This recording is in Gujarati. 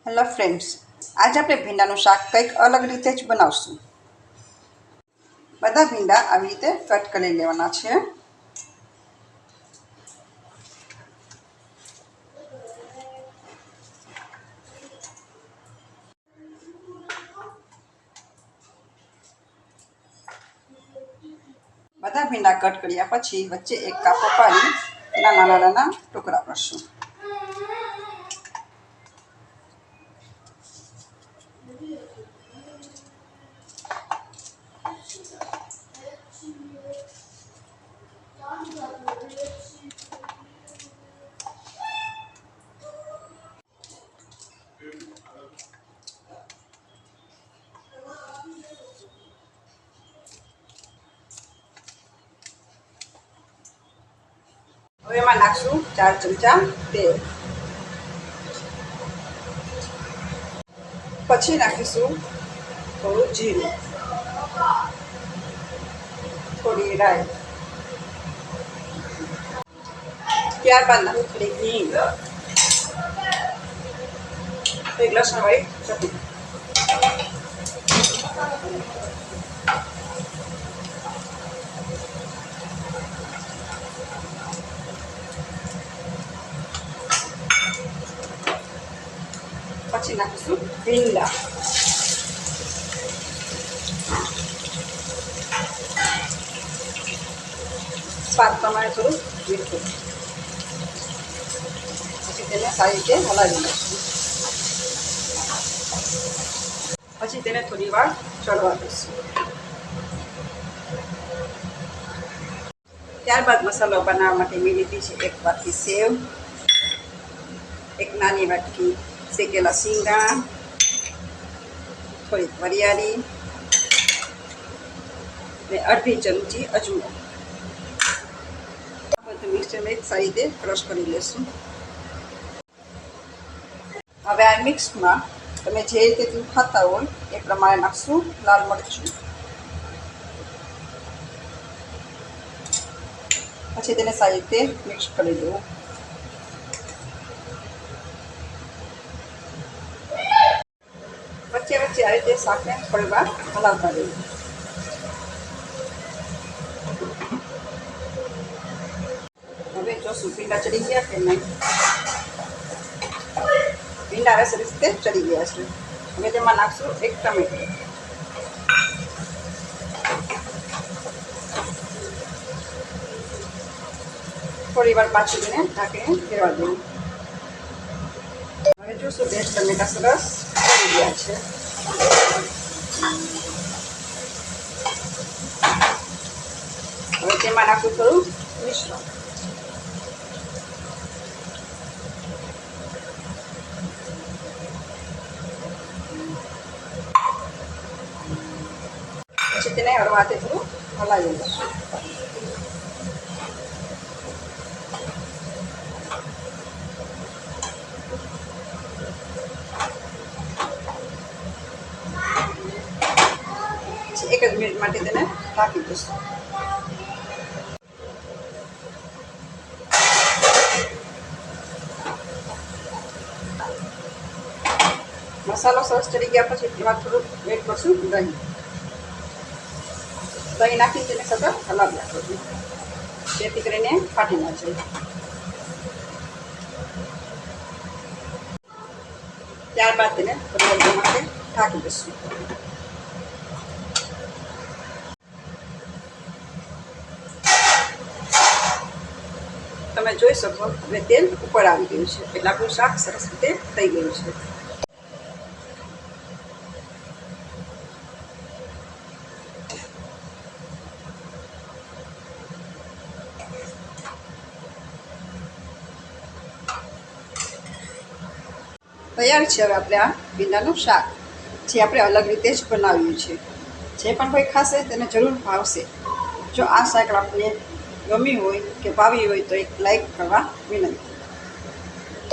હેલો ફ્રેન્ડ્સ, આજે આપણે ભીંડાનું શાક કંઈક અલગ રીતે જ બનાવશું. બધા ભીંડા આવી રીતે કટ કરી લેવાના છે. બધા ભીંડા કટ કર્યા પછી વચ્ચે એક કાપો પાડી એના નાના નાના ટુકડા કરશું. હવે એમાં નાખશું 4 ચમચા તેલ. પછી નાખીશું થોડું જીરું, થોડી રાઈ, ત્યારબાદ નાખું થોડી હિંગ, એક લસણવાળી ચટણી. પછી નાખીશું ભીંડા. સ્વાદ પ્રમાણે થોડું મીઠું. પછી તેને સારી રીતે હલાવી નાખીશું. પછી તેને થોડી વાર ચડવા દઈશું. ત્યારબાદ મસાલો બનાવવા માટે મેં લીધી છે એક વાટકી સેવ, એક નાની વાટકી શેકેલા સિંગદાણા, થોડીક વરિયાળી ને અડધી ચમચી અજમો. આ બધું મિક્સરમાં એક સારી રીતે ક્રશ કરી લેશું. હવે આ મિક્સમાં તમે જે રીતે ખાતા હોય એ પ્રમાણે નાખશું લાલ મરચું. પછી તેને સારી રીતે મિક્સ કરી દેવું. વચ્ચે વચ્ચે આ રીતે શાકને થોડી વાર હલાવતા રહેવું. હવે જોશું ભીંડા ચડી ગયા કે નહીં. ભીંડા હવે સરસ રીતે ચડી ગયા છે. હવે તેમાં નાખશું એક ટમેટું. થોડી વાર પાછું તેને ઢાંકીને ફેરવા દેવું. હવે જોશું 2 ટમેટા સરસ ચડી ગયા છે. હવે તેમાં નાખું થોડું મિશ્રણ. પછી તેને હળવાથી થોડું હલાવી લઈશું. એક જ મિનિટ માટે તેને ઢાંકી દઈશું. મસાલો સરસ ચડી ગયા પછી એમાં થોડું વેટ કરશું દહીં. દહીં નાખી તેને સતત હલાવી રાખવું જેથી કરીને ફાટી ના જાય. ત્યારબાદ તેને થોડી વાર માટે ઢાંકી દઈશું. તમે જોઈ શકો હવે તેલ ઉપર આવી ગયું છે એટલે આપણું શાક સરસ રીતે થઈ ગયું છે. તૈયાર છે હવે આપણે આ ભીંડાનું શાક, જે આપણે અલગ રીતે જ બનાવ્યું છે. જે પણ કોઈ ખાશે તેને જરૂર ભાવશે. જો આ શાક આપણે ગમ્યું હોય કે ભાવી હોય તો એક લાઈક કરવા વિનંતી.